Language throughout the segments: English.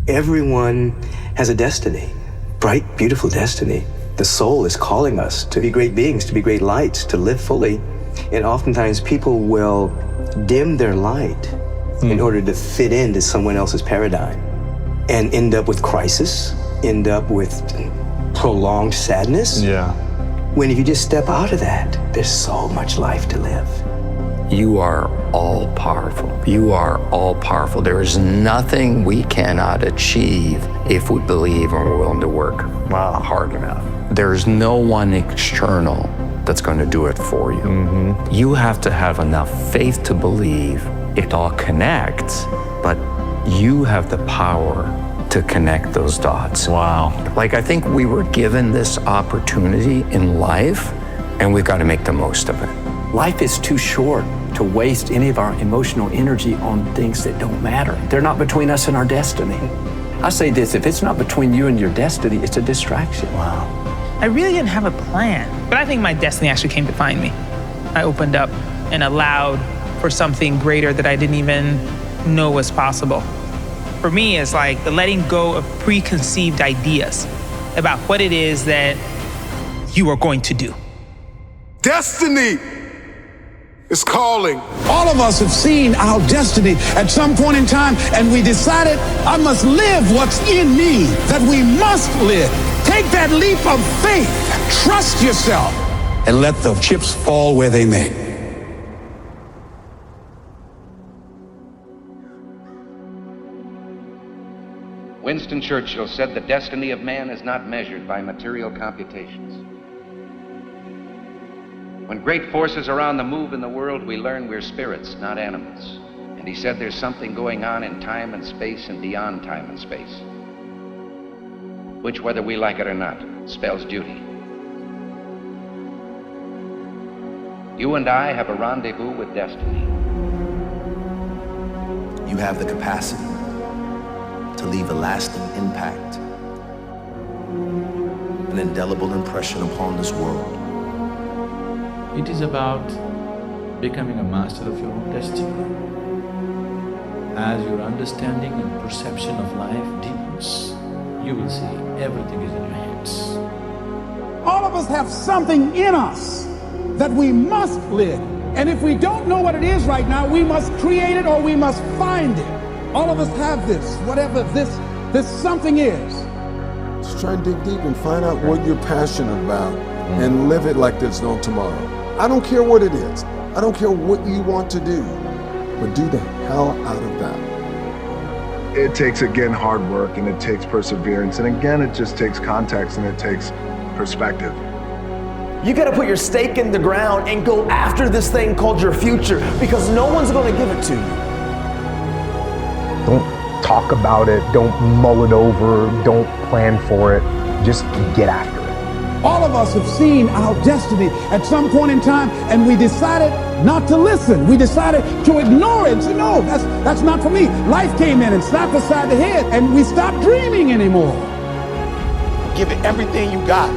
Everyone has a destiny, bright, beautiful destiny. The soul is calling us to be great beings, to be great lights, to live fully. And oftentimes people will dim their light in order to fit into someone else's paradigm and end up with crisis, end up with prolonged sadness. Yeah. When if you just step out of that, there's so much life to live. You are all powerful. You are all powerful. There is nothing we cannot achieve if we believe and we're willing to work hard enough. There's no one external that's going to do it for you. You have to have enough faith to believe it all connects, but you have the power to connect those dots. Wow. Like, I think we were given this opportunity in life, and we've got to make the most of it. Life is too short to waste any of our emotional energy on things that don't matter. They're not between us and our destiny. I say this, if it's not between you and your destiny, it's a distraction. Wow. I really didn't have a plan, but I think my destiny actually came to find me. I opened up and allowed for something greater that I didn't even know was possible. For me, it's like the letting go of preconceived ideas about what it is that you are going to do. Destiny is calling. All of us have seen our destiny at some point in time, and we decided, I must live what's in me, that we must live. Take that leap of faith, trust yourself, and let the chips fall where they may. Winston Churchill said the destiny of man is not measured by material computations. When great forces are on the move in the world, we learn we're spirits, not animals. And he said there's something going on in time and space and beyond time and space, which, whether we like it or not, spells duty. You and I have a rendezvous with destiny. You have the capacity to leave a lasting impact, an indelible impression upon this world. It is about becoming a master of your own destiny. As your understanding and perception of life deepens, you will see everything is in your hands. All of us have something in us that we must live. And if we don't know what it is right now, we must create it or we must find it. All of us have this, whatever this something is. Just try and dig deep and find out what you're passionate about and live it like there's no tomorrow. I don't care what it is. I don't care what you want to do, but do the hell out of that. It takes, again, hard work, and it takes perseverance, and again, it just takes context, and it takes perspective. You gotta put your stake in the ground and go after this thing called your future, because no one's gonna give it to you. Don't talk about it, don't mull it over, don't plan for it, just get after it. All of us have seen our destiny at some point in time, and we decided not to listen. We decided to ignore it and say, no, that's not for me. Life came in and slapped us side the head, and we stopped dreaming anymore. Give it everything you got.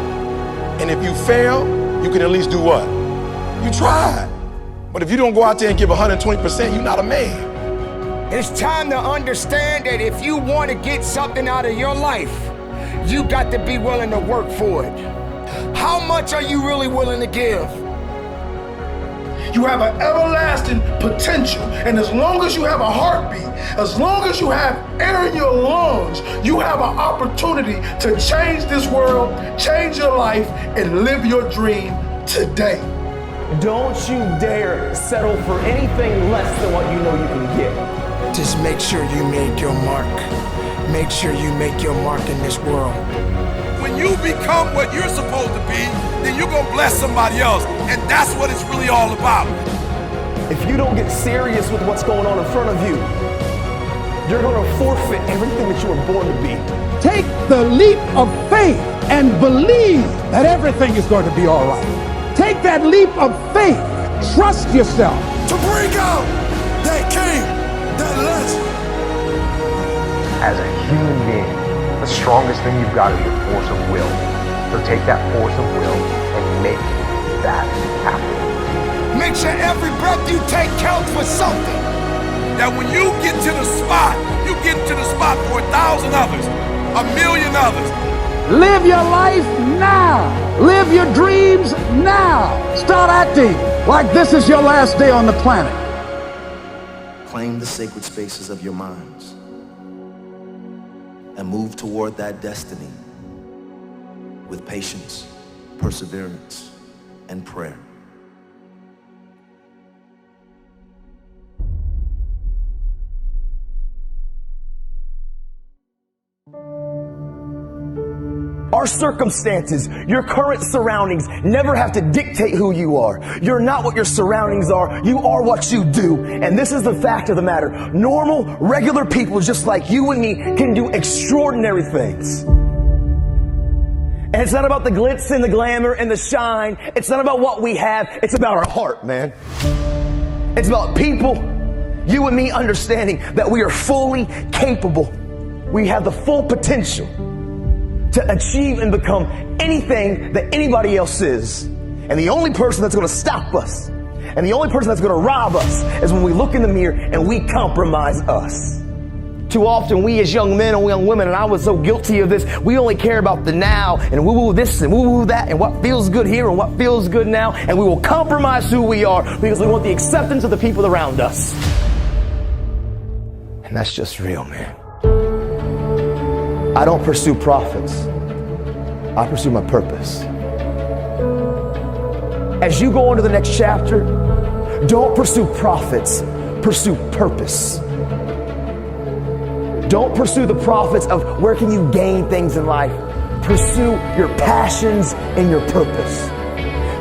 And if you fail, you can at least do what? You tried. But if you don't go out there and give 120%, you're not a man. It's time to understand that if you want to get something out of your life, you got to be willing to work for it. How much are you really willing to give? You have an everlasting potential, and as long as you have a heartbeat, as long as you have air in your lungs, you have an opportunity to change this world, change your life, and live your dream today. Don't you dare settle for anything less than what you know you can get. Just make sure you make your mark. Make sure you make your mark in this world. When you become what you're supposed to be, then you're gonna bless somebody else, and that's what it's really all about. If you don't get serious with what's going on in front of you, you're gonna forfeit everything that you were born to be. Take the leap of faith and believe that everything is going to be all right. Take that leap of faith, trust yourself. To bring out that king, that legend. As a human being, the strongest thing you've got is your force of will. So take that force of will and make that happen. Make sure every breath you take counts for something. That when you get to the spot, you getting to the spot for 1,000 others, 1,000,000 others. Live your life now. Live your dreams now. Start acting like this is your last day on the planet. Claim the sacred spaces of your minds and move toward that destiny with patience, perseverance, and prayer. Our circumstances, your current surroundings never have to dictate who you are. You're not what your surroundings are. You are what you do. And this is the fact of the matter. Normal, regular people just like you and me can do extraordinary things. And it's not about the glitz and the glamour and the shine. It's not about what we have. It's about our heart, man. It's about people, you and me, understanding that we are fully capable. We have the full potential to achieve and become anything that anybody else is. And the only person that's going to stop us and the only person that's going to rob us is when we look in the mirror and we compromise us. Too often we as young men and young women, and I was so guilty of this, we only care about the now and woo-woo this and woo-woo that and what feels good here and what feels good now, and we will compromise who we are because we want the acceptance of the people around us. And that's just real, man. I don't pursue profits. I pursue my purpose. As you go on to the next chapter, don't pursue profits, pursue purpose. Don't pursue the profits of where can you gain things in life. Pursue your passions and your purpose.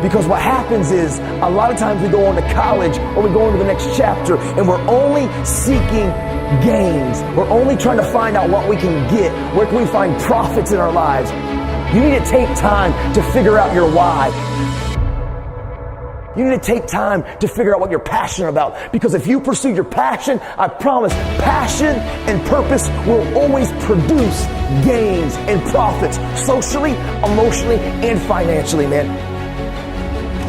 Because what happens is, a lot of times we go on to college or we go on to the next chapter and we're only seeking gains. We're only trying to find out what we can get. Where can we find profits in our lives? You need to take time to figure out your why. You need to take time to figure out what you're passionate about. Because if you pursue your passion, I promise, passion and purpose will always produce gains and profits, socially, emotionally, and financially, man.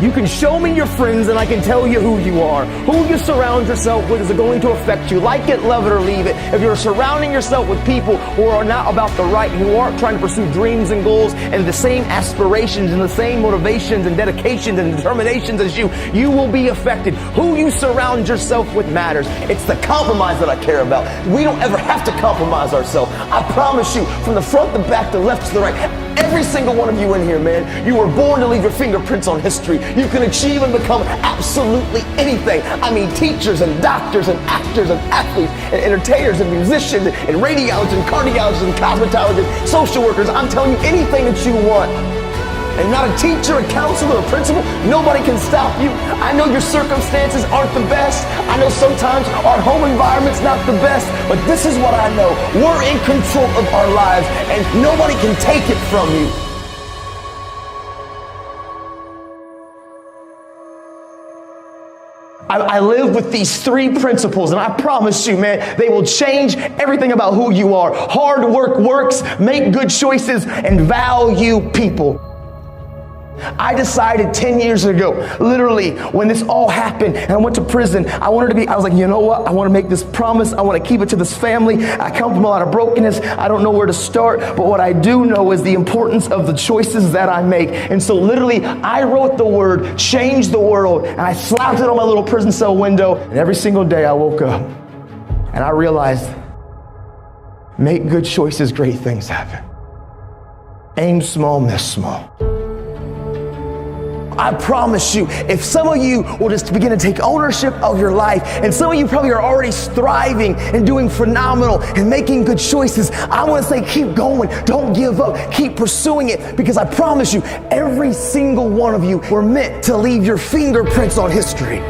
You can show me your friends and I can tell you who you are. Who you surround yourself with is going to affect you. Like it, love it, or leave it. If you're surrounding yourself with people who are not about the right, who aren't trying to pursue dreams and goals and the same aspirations and the same motivations and dedications and determinations as you, you will be affected. Who you surround yourself with matters. It's the compromise that I care about. We don't ever have to compromise ourselves. I promise you, from the front, the back, the left to the right, every single one of you in here, man, you were born to leave your fingerprints on history. You can achieve and become absolutely anything. I mean, teachers and doctors and actors and athletes and entertainers and musicians and radiologists and cardiologists and cosmetologists, social workers. I'm telling you, anything that you want. And not a teacher, a counselor, a principal, nobody can stop you. I know your circumstances aren't the best. I know sometimes our home environment's not the best, but this is what I know. We're in control of our lives and nobody can take it from you. I live with these three principles, and I promise you, man, they will change everything about who you are. Hard work works, make good choices, and value people. I decided 10 years ago, literally, when this all happened and I went to prison, I was like, you know what? I want to make this promise. I want to keep it to this family. I come from a lot of brokenness. I don't know where to start, but what I do know is the importance of the choices that I make. And so literally, I wrote the word, change the world, and I slapped it on my little prison cell window. And every single day I woke up and I realized, make good choices, great things happen. Aim small, miss small. I promise you, if some of you will just begin to take ownership of your life, and some of you probably are already thriving and doing phenomenal and making good choices, I want to say keep going, don't give up, keep pursuing it, because I promise you, every single one of you were meant to leave your fingerprints on history.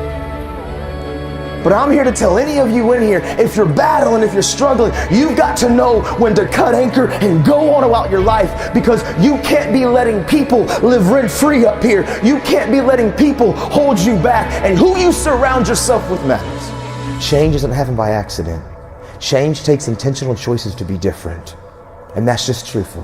But I'm here to tell any of you in here, if you're battling, if you're struggling, you've got to know when to cut anchor and go on about your life, because you can't be letting people live rent-free up here. You can't be letting people hold you back, and who you surround yourself with matters. Change doesn't happen by accident. Change takes intentional choices to be different, and that's just truthful.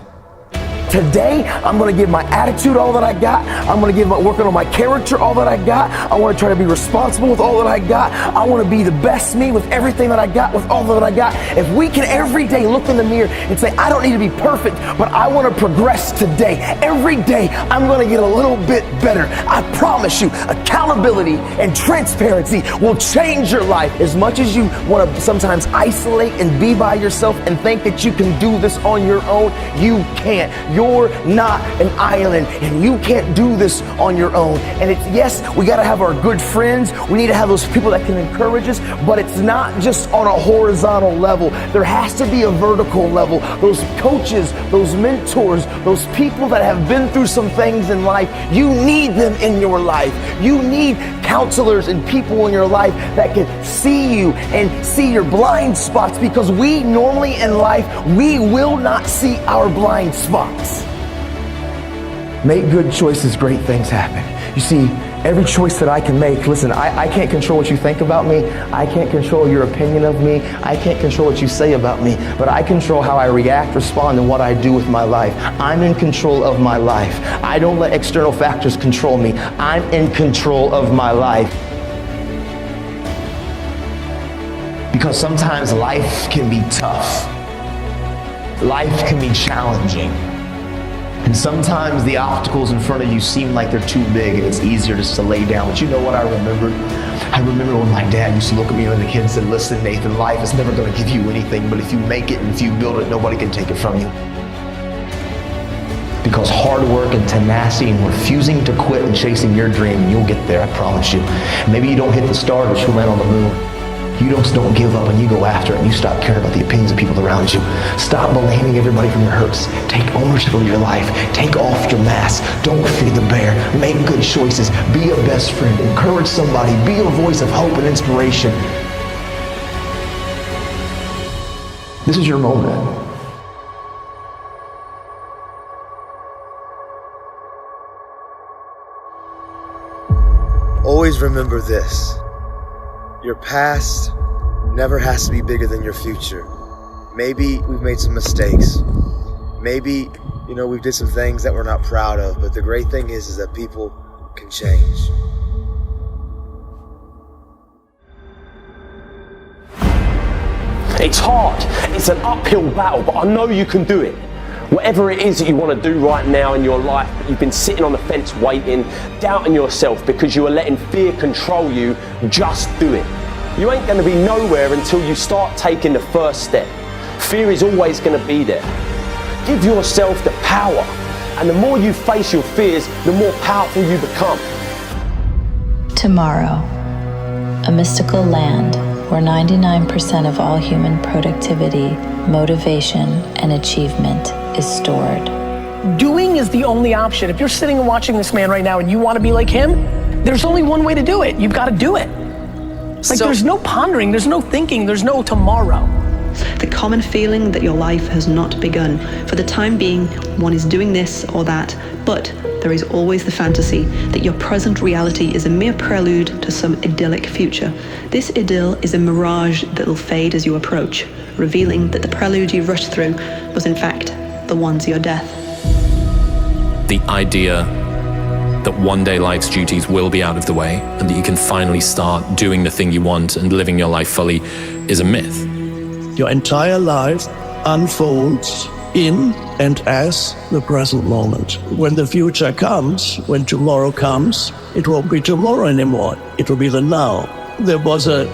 today I'm going to give my attitude all that I got. I'm going to give working on my character all that I got. I want to try to be responsible with all that I got. I want to be the best me with everything that I got, with all that I got. If we can every day look in the mirror and say, I don't need to be perfect, but I want to progress today. Every day I'm going to get a little bit better. I promise you, accountability and transparency will change your life. As much as you want to sometimes isolate and be by yourself and think that you can do this on your own, you can't. You're not an island, and you can't do this on your own. And it's, yes, we got to have our good friends. We need to have those people that can encourage us, but it's not just on a horizontal level. There has to be a vertical level. Those coaches, those mentors, those people that have been through some things in life, you need them in your life. You need counselors and people in your life that can see you and see your blind spots, because we normally in life, we will not see our blind spots. Make good choices, great things happen. You see, every choice that I can make, listen, I can't control what you think about me. I can't control your opinion of me. I can't control what you say about me, but I control how I react, respond, and what I do with my life. I'm in control of my life. I don't let external factors control me. I'm in control of my life. Because sometimes life can be tough. Life can be challenging. And sometimes the obstacles in front of you seem like they're too big and it's easier just to lay down. But you know what I remember? I remember when my dad used to look at me when the kid said, listen, Nathan, life is never going to give you anything, but if you make it and if you build it, nobody can take it from you. Because hard work and tenacity and refusing to quit and chasing your dream, you'll get there, I promise you. Maybe you don't hit the stars, but you'll land on the moon. You just don't give up and you go after it, and you stop caring about the opinions of people around you. Stop blaming everybody from your hurts. Take ownership of your life. Take off your mask. Don't feed the bear. Make good choices. Be a best friend. Encourage somebody. Be a voice of hope and inspiration. This is your moment. Always remember this. Your past never has to be bigger than your future. Maybe we've made some mistakes. Maybe, we did some things that we're not proud of, but the great thing is that people can change. It's hard. It's an uphill battle, but I know you can do it. Whatever it is that you want to do right now in your life, but you've been sitting on the fence waiting, doubting yourself because you are letting fear control you, just do it. You ain't going to be nowhere until you start taking the first step. Fear is always going to be there. Give yourself the power, and the more you face your fears, the more powerful you become. Tomorrow, a mystical land where 99% of all human productivity, motivation, and achievement is stored. Doing is the only option. If you're sitting and watching this man right now and you want to be like him, there's only one way to do it. You've got to do it. There's no pondering, there's no thinking, there's no tomorrow. The common feeling that your life has not begun. For the time being, one is doing this or that, but there is always the fantasy that your present reality is a mere prelude to some idyllic future. This idyll is a mirage that will fade as you approach, revealing that the prelude you rushed through was in fact the one to your death. The idea that one day life's duties will be out of the way and that you can finally start doing the thing you want and living your life fully is a myth. Your entire life unfolds in and as the present moment. When the future comes, when tomorrow comes, it won't be tomorrow anymore. It will be the now. There was a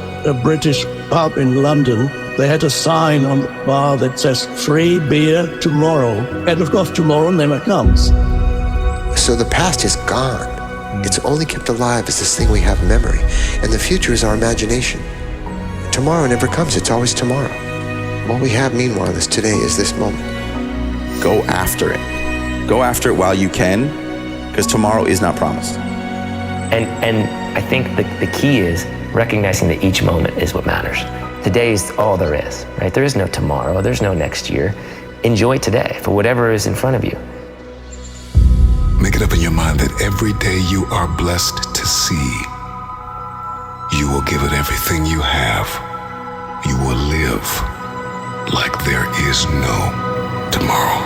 British pub in London. They had a sign on the bar that says, free beer tomorrow. And of course, tomorrow never comes. So the past is gone. It's only kept alive as this thing we have in memory. And the future is our imagination. Tomorrow never comes, it's always tomorrow. What we have, meanwhile, is today, is this moment. Go after it. Go after it while you can, because tomorrow is not promised. And I think the key is recognizing that each moment is what matters. Today is all there is, right? There is no tomorrow, there's no next year. Enjoy today for whatever is in front of you. Make it up in your mind that every day you are blessed to see, you will give it everything you have. You will live like there is no tomorrow.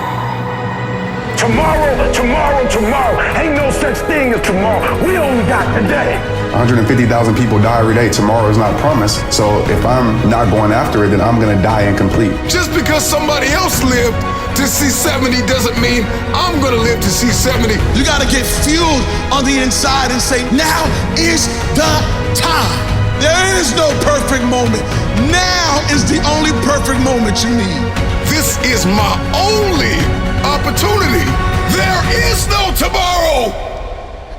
tomorrow. Ain't no such thing as tomorrow. We only got today. 150,000 people die every day. Tomorrow is not promised. So if I'm not going after it, then I'm gonna die incomplete. Just because somebody else lived to see 70 doesn't mean I'm gonna live to see 70. You gotta get fueled on the inside and say, now is the time. There is no perfect moment. Now is the only perfect moment you need. This is my only opportunity. There is no tomorrow.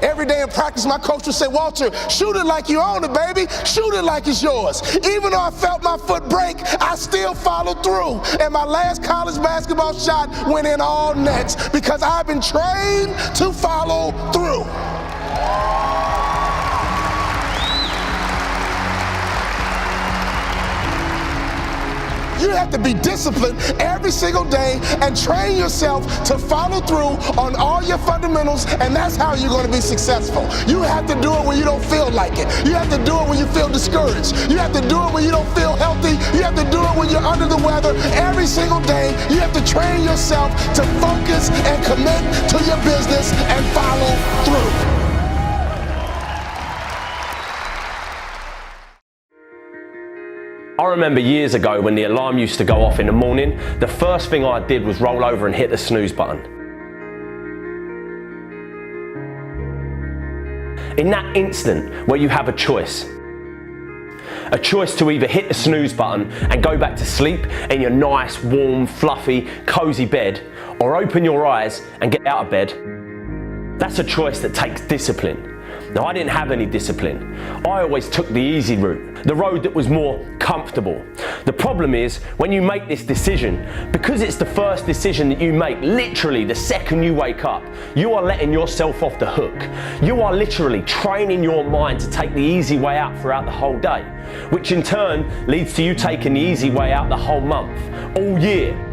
Every day in practice, my coach would say, Walter, shoot it like you own it, baby. Shoot it like it's yours. Even though I felt my foot break, I still followed through. And my last college basketball shot went in all nets because I've been trained to follow through. You have to be disciplined every single day and train yourself to follow through on all your fundamentals, and that's how you're going to be successful. You have to do it when you don't feel like it. You have to do it when you feel discouraged. You have to do it when you don't feel healthy. You have to do it when you're under the weather. Every single day, you have to train yourself to focus and commit to your business and follow through. I remember years ago when the alarm used to go off in the morning, the first thing I did was roll over and hit the snooze button. In that instant where you have a choice to either hit the snooze button and go back to sleep in your nice, warm, fluffy, cozy bed, or open your eyes and get out of bed, that's a choice that takes discipline. Now, I didn't have any discipline. I always took the easy route, the road that was more comfortable. The problem is, when you make this decision, because it's the first decision that you make, literally the second you wake up, you are letting yourself off the hook. You are literally training your mind to take the easy way out throughout the whole day, which in turn leads to you taking the easy way out the whole month, all year.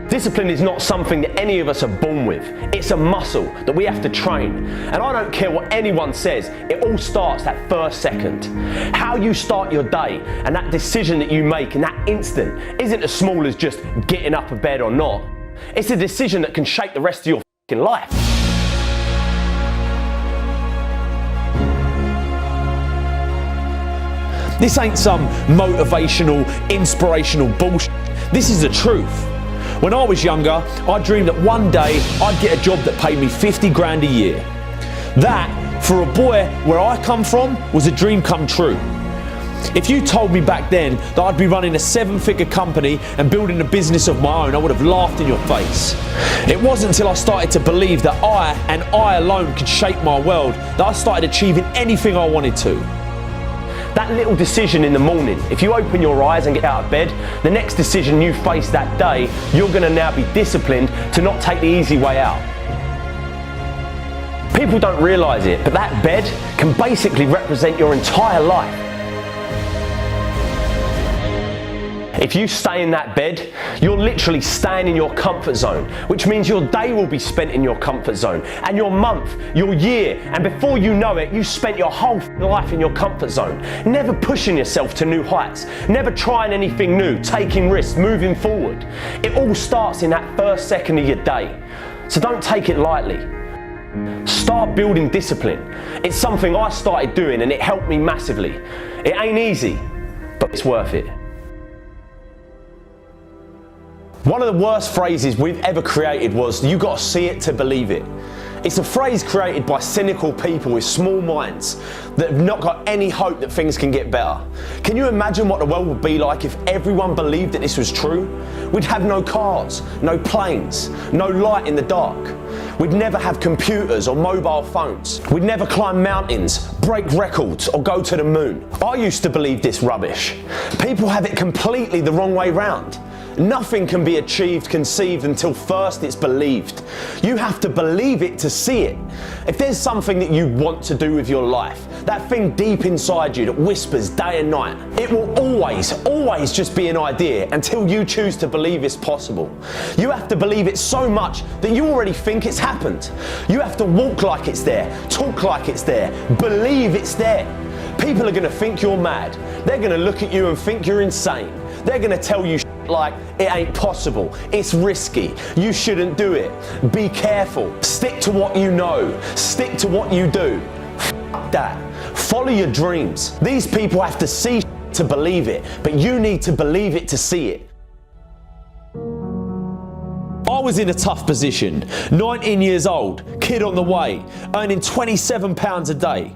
Discipline is not something that any of us are born with. It's a muscle that we have to train. And I don't care what anyone says, it all starts that first second. How you start your day and that decision that you make in that instant isn't as small as just getting up of bed or not. It's a decision that can shape the rest of your fucking life. This ain't some motivational, inspirational bullshit. This is the truth. When I was younger, I dreamed that one day I'd get a job that paid me 50 grand a year. That, for a boy where I come from, was a dream come true. If you told me back then that I'd be running a 7-figure company and building a business of my own, I would have laughed in your face. It wasn't until I started to believe that I, and I alone, could shape my world, that I started achieving anything I wanted to. That little decision in the morning, if you open your eyes and get out of bed, the next decision you face that day, you're going to now be disciplined to not take the easy way out. People don't realise it, but that bed can basically represent your entire life. If you stay in that bed, you're literally staying in your comfort zone, which means your day will be spent in your comfort zone, and your month, your year, and before you know it, you spent your whole life in your comfort zone, never pushing yourself to new heights, never trying anything new, taking risks, moving forward. It all starts in that first second of your day, so don't take it lightly. Start building discipline. It's something I started doing and it helped me massively. It ain't easy, but it's worth it. One of the worst phrases we've ever created was, you gotta see it to believe it. It's a phrase created by cynical people with small minds that have not got any hope that things can get better. Can you imagine what the world would be like if everyone believed that this was true? We'd have no cars, no planes, no light in the dark. We'd never have computers or mobile phones. We'd never climb mountains, break records, or go to the moon. I used to believe this rubbish. People have it completely the wrong way round. Nothing can be achieved, conceived until first it's believed. You have to believe it to see it. If there's something that you want to do with your life, that thing deep inside you that whispers day and night, it will always just be an idea until you choose to believe it's possible. You have to believe it so much that you already think it's happened. You have to walk like it's there, talk like it's there, believe it's there. People are going to think you're mad. They're going to look at you and think you're insane. They're going to tell you like it ain't possible, it's risky, you shouldn't do it, be careful, stick to what you know, stick to what you do. F that. Follow your dreams. These people have to see to believe it, but you need to believe it to see it. I was in a tough position, 19 years old, kid on the way, earning £27 a day.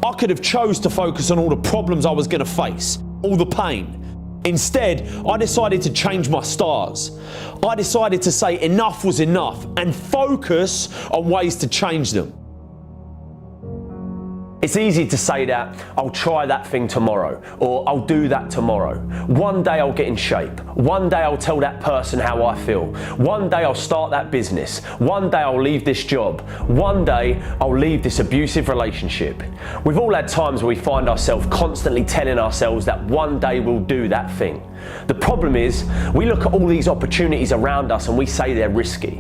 I could have chose to focus on all the problems I was going to face, all the pain. Instead, I decided to change my stars. I decided to say enough was enough and focus on ways to change them. It's easy to say that, I'll try that thing tomorrow, or I'll do that tomorrow. One day I'll get in shape. One day I'll tell that person how I feel. One day I'll start that business. One day I'll leave this job. One day I'll leave this abusive relationship. We've all had times where we find ourselves constantly telling ourselves that one day we'll do that thing. The problem is, we look at all these opportunities around us and we say they're risky.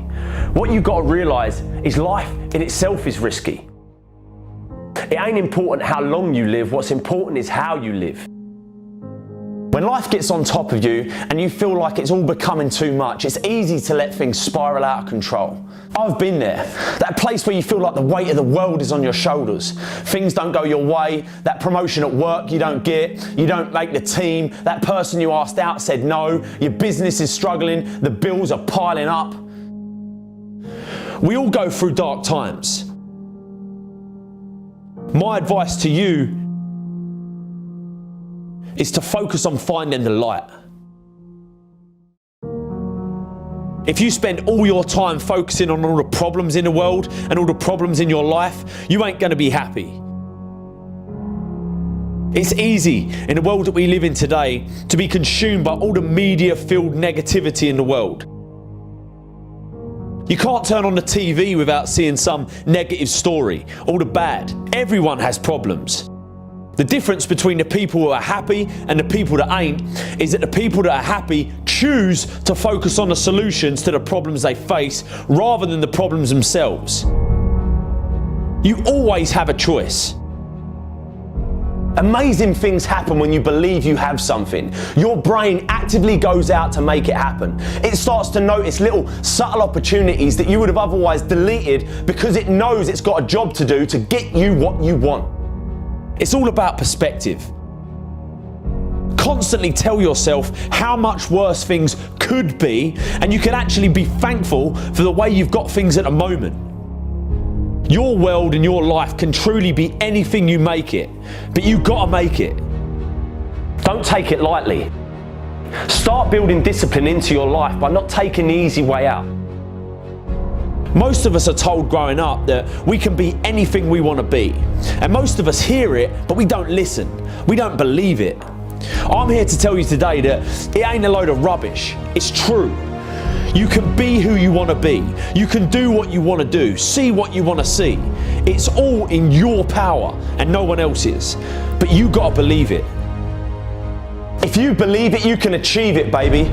What you've got to realise is life in itself is risky. It ain't important how long you live, what's important is how you live. When life gets on top of you and you feel like it's all becoming too much, it's easy to let things spiral out of control. I've been there. That place where you feel like the weight of the world is on your shoulders. Things don't go your way, that promotion at work you don't get, you don't make the team, that person you asked out said no, your business is struggling, the bills are piling up. We all go through dark times. My advice to you is to focus on finding the light. If you spend all your time focusing on all the problems in the world and all the problems in your life, you ain't going to be happy. It's easy in the world that we live in today to be consumed by all the media-filled negativity in the world. You can't turn on the TV without seeing some negative story, all the bad. Everyone has problems. The difference between the people who are happy and the people that ain't is that the people that are happy choose to focus on the solutions to the problems they face rather than the problems themselves. You always have a choice. Amazing things happen when you believe you have something. Your brain actively goes out to make it happen. It starts to notice little subtle opportunities that you would have otherwise deleted because it knows it's got a job to do to get you what you want. It's all about perspective. Constantly tell yourself how much worse things could be, and you can actually be thankful for the way you've got things at the moment. Your world and your life can truly be anything you make it, but you've got to make it. Don't take it lightly. Start building discipline into your life by not taking the easy way out. Most of us are told growing up that we can be anything we want to be. And most of us hear it, but we don't listen. We don't believe it. I'm here to tell you today that it ain't a load of rubbish. It's true. You can be who you want to be. You can do what you want to do. See what you want to see. It's all in your power and no one else's. But you got to believe it. If you believe it, you can achieve it, baby.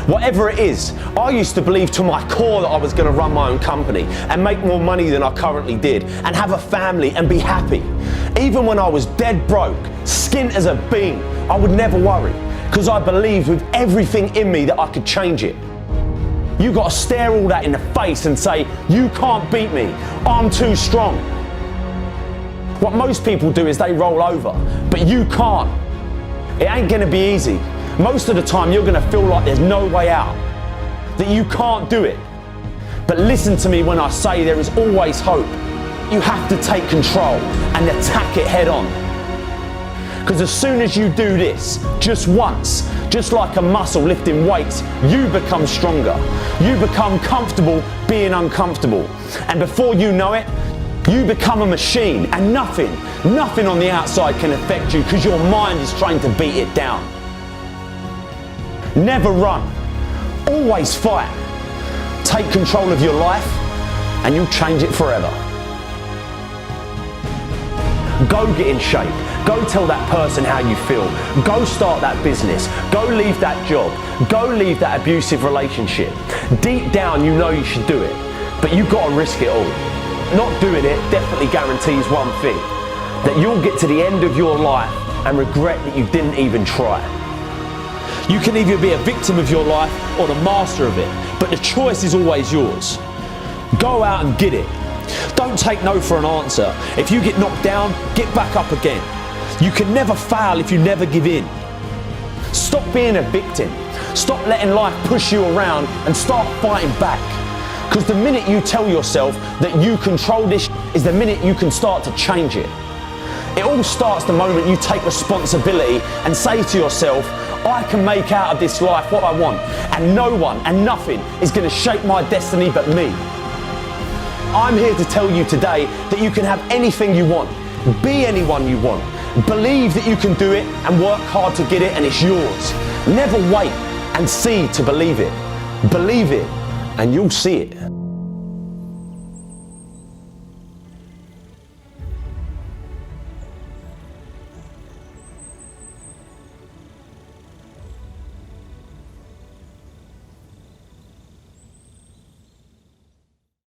Whatever it is, I used to believe to my core that I was going to run my own company and make more money than I currently did and have a family and be happy. Even when I was dead broke, skint as a bean, I would never worry because I believed with everything in me that I could change it. You got to stare all that in the face and say, you can't beat me, I'm too strong. What most people do is they roll over, but you can't. It ain't going to be easy. Most of the time you're going to feel like there's no way out, that you can't do it. But listen to me when I say there is always hope. You have to take control and attack it head on. Because as soon as you do this, just once, just like a muscle lifting weights, you become stronger. You become comfortable being uncomfortable. And before you know it, you become a machine and nothing on the outside can affect you because your mind is trying to beat it down. Never run. Always fight. Take control of your life and you'll change it forever. Go get in shape. Go tell that person how you feel. Go start that business. Go leave that job. Go leave that abusive relationship. Deep down you know you should do it, but you've got to risk it all. Not doing it definitely guarantees one thing, that you'll get to the end of your life and regret that you didn't even try. You can either be a victim of your life or the master of it, but the choice is always yours. Go out and get it. Don't take no for an answer. If you get knocked down, get back up again. You can never fail if you never give in. Stop being a victim. Stop letting life push you around and start fighting back. Because the minute you tell yourself that you control this is the minute you can start to change it. It all starts the moment you take responsibility and say to yourself, I can make out of this life what I want, and no one and nothing is going to shape my destiny but me. I'm here to tell you today that you can have anything you want, be anyone you want, believe that you can do it and work hard to get it, and it's yours. Never wait and see to believe it. Believe it and you'll see it.